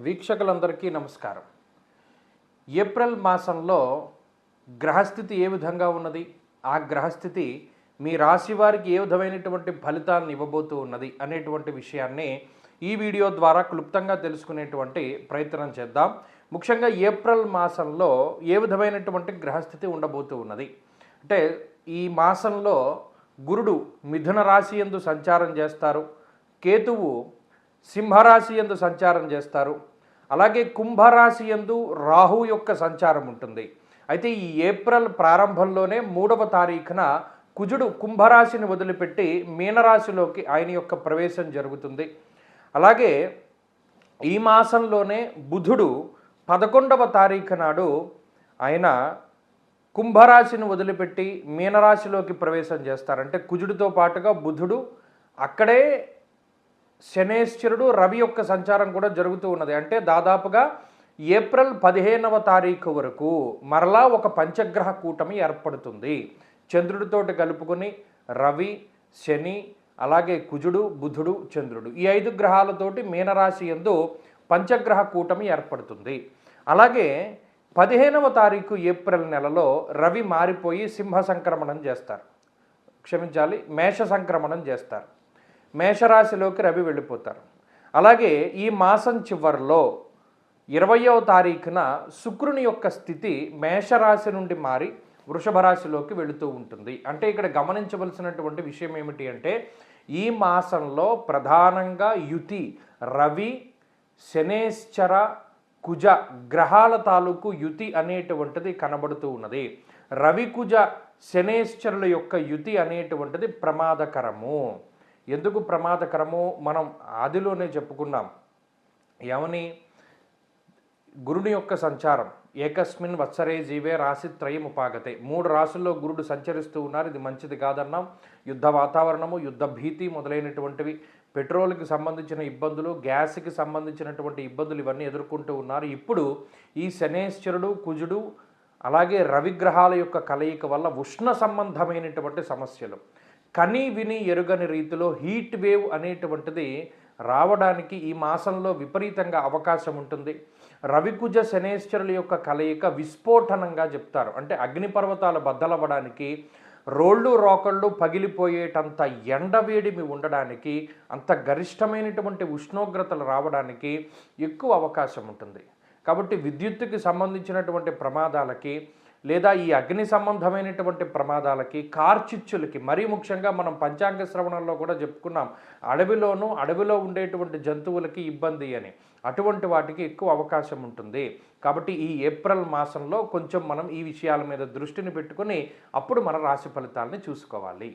వీక్షకులందరికీ నమస్కారం. ఏప్రిల్ మాసంలో గ్రహస్థితి ఏ విధంగా ఉన్నది, ఆ గ్రహస్థితి మీ రాశి వారికి ఏ విధమైనటువంటి ఫలితాలను ఇవ్వబోతూ ఉన్నది అనేటువంటి విషయాన్ని ఈ వీడియో ద్వారా క్లుప్తంగా తెలుసుకునేటువంటి ప్రయత్నం చేద్దాం. ముఖ్యంగా ఏప్రిల్ మాసంలో ఏ విధమైనటువంటి గ్రహస్థితి ఉండబోతూ ఉన్నది అంటే, ఈ మాసంలో గురుడు మిథున రాశి యందు సంచారం చేస్తారు, కేతువు సింహరాశి యందు సంచారం చేస్తారు, అలాగే కుంభరాశి యందు రాహు యొక్క సంచారం ఉంటుంది. అయితే ఈ ఏప్రిల్ ప్రారంభంలోనే 3వ తారీఖున కుజుడు కుంభరాశిని వదిలిపెట్టి మీనరాశిలోకి ఆయన యొక్క ప్రవేశం జరుగుతుంది. అలాగే ఈ మాసంలోనే బుధుడు 11వ తారీఖు నాడు ఆయన కుంభరాశిని వదిలిపెట్టి మీనరాశిలోకి ప్రవేశం చేస్తారు. అంటే కుజుడితో పాటుగా బుధుడు, అక్కడే శనేశ్వరుడు, రవి యొక్క సంచారం కూడా జరుగుతూ ఉన్నది. అంటే దాదాపుగా ఏప్రిల్ 15వ తారీఖు వరకు మరలా ఒక పంచగ్రహ కూటమి ఏర్పడుతుంది. చంద్రుడితోటి కలుపుకొని రవి, శని, అలాగే కుజుడు, బుధుడు, చంద్రుడు, ఈ 5 గ్రహాలతోటి మీనరాశి యందు పంచగ్రహ కూటమి ఏర్పడుతుంది. అలాగే 15వ తారీఖు ఏప్రిల్ నెలలో రవి మారిపోయి సింహ సంక్రమణం చేస్తారు, మేష సంక్రమణం చేస్తారు. మేషరాశిలోకి రవి వెళ్ళిపోతారు. అలాగే ఈ మాసం చివరిలో 20వ తారీఖున శుక్రుని యొక్క స్థితి మేషరాశి నుండి మారి వృషభ రాశిలోకి వెళుతూ ఉంటుంది. అంటే ఇక్కడ గమనించవలసినటువంటి విషయం ఏమిటి అంటే, ఈ మాసంలో ప్రధానంగా యుతి రవి, శనేశ్చర, కుజ గ్రహాల తాలూకు యుతి అనేటువంటిది కనబడుతూ ఉన్నది. రవి, కుజ, శనేశ్చరుల యొక్క యుతి అనేటువంటిది ప్రమాదకరము. ఎందుకు ప్రమాదకరము మనం ఆదిలోనే చెప్పుకున్నాం. ఏమని? గురుని యొక్క సంచారం ఏకస్మిన్ వత్సరే జీవే రాశిత్రయం ఉపాగతే. 3 రాశుల్లో గురుడు సంచరిస్తూ ఉన్నారు. ఇది మంచిది కాదన్నాం. యుద్ధ వాతావరణము, యుద్ధ భీతి మొదలైనటువంటివి, పెట్రోల్కి సంబంధించిన ఇబ్బందులు, గ్యాస్కి సంబంధించినటువంటి ఇబ్బందులు ఇవన్నీ ఎదుర్కొంటూ ఉన్నారు. ఇప్పుడు ఈ శనేశ్వరుడు, కుజుడు, అలాగే రవిగ్రహాల యొక్క కలయిక వల్ల ఉష్ణ సంబంధమైనటువంటి సమస్యలు, కని విని ఎరుగని రీతిలో హీట్ వేవ్ అనేటువంటిది రావడానికి ఈ మాసంలో విపరీతంగా అవకాశం ఉంటుంది. రవికుజ శనేశ్వరుల యొక్క కలయిక విస్ఫోటనంగా చెప్తారు. అంటే అగ్నిపర్వతాలు బద్దలవ్వడానికి, రోళ్ళు రోకళ్ళు పగిలిపోయేటంత ఎండవేడిమి ఉండడానికి, అంత గరిష్టమైనటువంటి ఉష్ణోగ్రతలు రావడానికి ఎక్కువ అవకాశం ఉంటుంది. కాబట్టి విద్యుత్తుకి సంబంధించినటువంటి ప్రమాదాలకి, లేదా ఈ అగ్ని సంబంధమైనటువంటి ప్రమాదాలకి, కార్చిచ్చులకి, మరీ ముఖ్యంగా మనం పంచాంగ శ్రవణంలో కూడా చెప్పుకున్నాం, అడవిలో ఉండేటువంటి జంతువులకి ఇబ్బంది అని, అటువంటి వాటికి ఎక్కువ అవకాశం ఉంటుంది. కాబట్టి ఈ ఏప్రిల్ మాసంలో కొంచెం మనం ఈ విషయాల మీద దృష్టిని పెట్టుకొని అప్పుడు మన రాశి ఫలితాలని చూసుకోవాలి.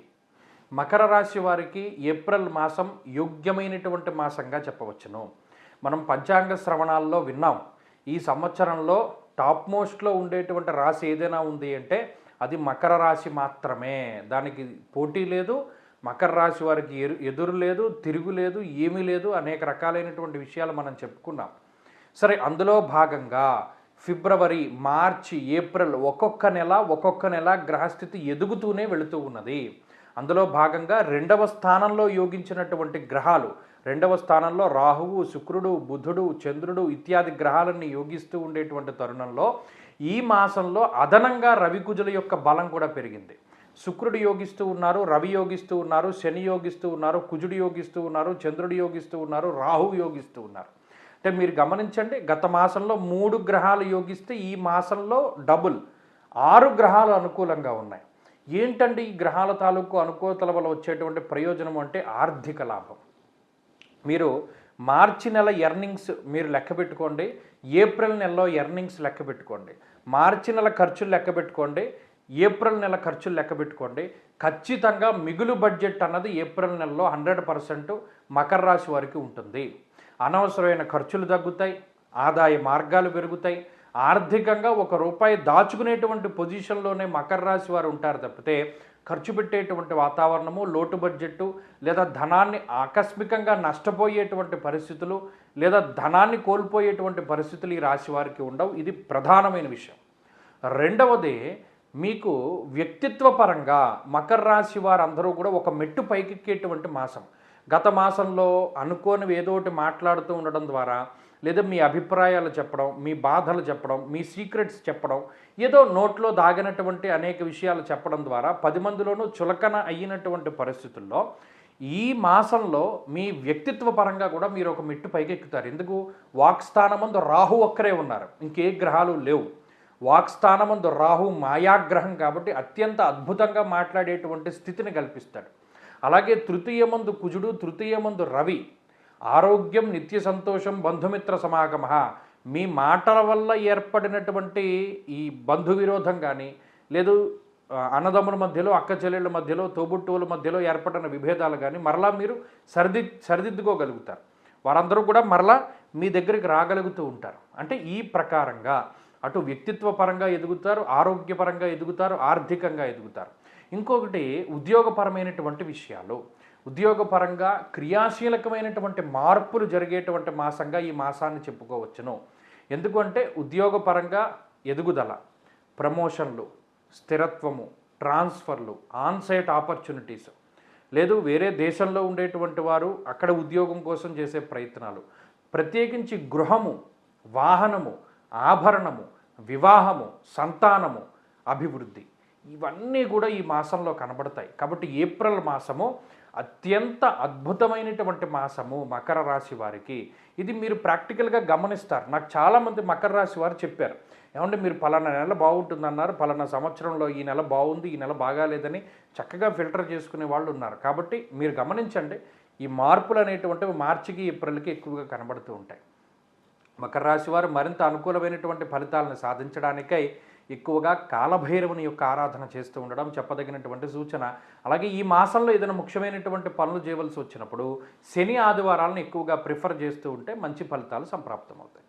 మకర రాశి వారికి ఏప్రిల్ మాసం యోగ్యమైనటువంటి మాసంగా చెప్పవచ్చును. మనం పంచాంగ శ్రవణాల్లో విన్నాం, ఈ సంవత్సరంలో టాప్ మోస్ట్లో ఉండేటువంటి రాశి ఏదైనా ఉంది అంటే అది మకర రాశి మాత్రమే. దానికి పోటీ లేదు. మకర రాశి వారికి ఎదురు లేదు, తిరుగు లేదు, ఏమీ లేదు. అనేక రకాలైనటువంటి విషయాలు మనం చెప్పుకున్నాం. అందులో భాగంగా ఫిబ్రవరి, మార్చి, ఏప్రిల్ ఒక్కొక్క నెల గ్రహస్థితి ఎదుగుతూనే వెళుతూ ఉన్నది. అందులో భాగంగా 2వ స్థానంలో యోగించినటువంటి గ్రహాలు, 2వ స్థానంలో రాహువు, శుక్రుడు, బుధుడు, చంద్రుడు ఇత్యాది గ్రహాలన్నీ యోగిస్తూ ఉండేటువంటి తరుణంలో ఈ మాసంలో అదనంగా రవికుజుల యొక్క బలం కూడా పెరిగింది. శుక్రుడు యోగిస్తూ ఉన్నారు, రవి యోగిస్తూ ఉన్నారు, శని యోగిస్తూ ఉన్నారు, కుజుడు యోగిస్తూ ఉన్నారు, చంద్రుడు యోగిస్తూ ఉన్నారు, రాహువు యోగిస్తూ ఉన్నారు. అంటే మీరు గమనించండి, గత మాసంలో 3 గ్రహాలు యోగిస్తే ఈ మాసంలో డబుల్ 6 గ్రహాలు అనుకూలంగా ఉన్నాయి. ఏంటండి ఈ గ్రహాల తాలూకు అనుకూలతల వల్ల వచ్చేటువంటి ప్రయోజనం అంటే ఆర్థిక లాభం. మీరు మార్చి నెల ఎర్నింగ్స్ మీరు లెక్క పెట్టుకోండి, ఏప్రిల్ నెలలో ఎర్నింగ్స్ లెక్క పెట్టుకోండి, మార్చి నెల ఖర్చులు లెక్క పెట్టుకోండి, ఏప్రిల్ నెల ఖర్చులు లెక్క పెట్టుకోండి. ఖచ్చితంగా మిగులు బడ్జెట్ అన్నది ఏప్రిల్ నెలలో 100% మకర రాశి వారికి ఉంటుంది. అనవసరమైన ఖర్చులు తగ్గుతాయి, ఆదాయ మార్గాలు పెరుగుతాయి, ఆర్థికంగా ₹1 దాచుకునేటువంటి పొజిషన్లోనే మకర రాశి వారు ఉంటారు తప్పితే ఖర్చు పెట్టేటువంటి వాతావరణము, లోటు బడ్జెట్టు, లేదా ధనాన్ని ఆకస్మికంగా నష్టపోయేటువంటి పరిస్థితులు, లేదా ధనాన్ని కోల్పోయేటువంటి పరిస్థితులు ఈ రాశి వారికి ఉండవు. ఇది ప్రధానమైన విషయం. రెండవది, మీకు వ్యక్తిత్వ పరంగా మకర రాశి వారందరూ కూడా ఒక మెట్టు పైకెక్కేటువంటి మాసం. గత మాసంలో అనుకోనివి ఏదో ఒకటి మాట్లాడుతూ ఉండడం ద్వారా, లేదా మీ అభిప్రాయాలు చెప్పడం, మీ బాధలు చెప్పడం, మీ సీక్రెట్స్ చెప్పడం, ఏదో నోట్లో దాగినటువంటి అనేక విషయాలు చెప్పడం ద్వారా 10 మందిలోనూ చులకన అయినటువంటి పరిస్థితుల్లో ఈ మాసంలో మీ వ్యక్తిత్వ పరంగా కూడా మీరు ఒక మెట్టు పైకెక్కుతారు. ఎందుకు? వాక్స్థానమందు రాహు ఒక్కరే ఉన్నారు, ఇంకే గ్రహాలు లేవు. వాక్స్థానమందు రాహు మాయాగ్రహం కాబట్టి అత్యంత అద్భుతంగా మాట్లాడేటువంటి స్థితిని కల్పిస్తాడు. అలాగే తృతీయమందు కుజుడు, తృతీయమందు రవి, ఆరోగ్యం, నిత్య సంతోషం, బంధుమిత్ర సమాగమ. మీ మాటల వల్ల ఏర్పడినటువంటి ఈ బంధు విరోధం కానీ, లేదు అన్నదమ్ముల మధ్యలో, అక్క చెల్లెళ్ళ మధ్యలో, తోబుట్టువుల మధ్యలో ఏర్పడిన విభేదాలు కానీ మరలా మీరు సరిదిద్దుకోగలుగుతారు. వారందరూ కూడా మరలా మీ దగ్గరికి రాగలుగుతూ ఉంటారు. అంటే ఈ ప్రకారంగా అటు వ్యక్తిత్వ పరంగా ఎదుగుతారు, ఆరోగ్యపరంగా ఎదుగుతారు, ఆర్థికంగా ఎదుగుతారు. ఇంకొకటి ఉద్యోగపరమైనటువంటి విషయాలు. ఉద్యోగపరంగా క్రియాశీలకమైనటువంటి మార్పులు జరిగేటువంటి మాసంగా ఈ మాసాన్ని చెప్పుకోవచ్చును. ఎందుకంటే ఉద్యోగపరంగా ఎదుగుదల, ప్రమోషన్లు, స్థిరత్వము, ట్రాన్స్ఫర్లు, ఆన్సైట్ ఆపర్చునిటీస్, లేదు వేరే దేశంలో ఉండేటువంటి వారు అక్కడ ఉద్యోగం కోసం చేసే ప్రయత్నాలు, ప్రత్యేకించి గృహము, వాహనము, ఆభరణము, వివాహము, సంతానము, అభివృద్ధి, ఇవన్నీ కూడా ఈ మాసంలో కనబడతాయి. కాబట్టి ఏప్రిల్ మాసము అత్యంత అద్భుతమైనటువంటి మాసము మకర రాశి వారికి. ఇది మీరు ప్రాక్టికల్గా గమనిస్తారు. నాకు చాలామంది మకర రాశి వారు చెప్పారు, ఏమంటే మీరు పలానా నెల బాగుంటుందన్నారు, పలానా సంవత్సరంలో ఈ నెల బాగుంది, ఈ నెల బాగాలేదని చక్కగా ఫిల్టర్ చేసుకునే వాళ్ళు ఉన్నారు. కాబట్టి మీరు గమనించండి, ఈ మార్పులు అనేటువంటివి మార్చికి ఏప్రిల్కి ఎక్కువగా కనబడుతూ ఉంటాయి. మకర రాశి వారు మరింత అనుకూలమైనటువంటి ఫలితాలను సాధించడానికై ఎక్కువగా కాలభైరవుని యొక్క ఆరాధన చేస్తూ ఉండడం చెప్పదగినటువంటి సూచన. అలాగే ఈ మాసంలో ఏదైనా ముఖ్యమైనటువంటి పనులు చేయవలసి వచ్చినప్పుడు శని ఆదివారాలను ఎక్కువగా ప్రిఫర్ చేస్తూ ఉంటే మంచి ఫలితాలు సంప్రాప్తమవుతాయి.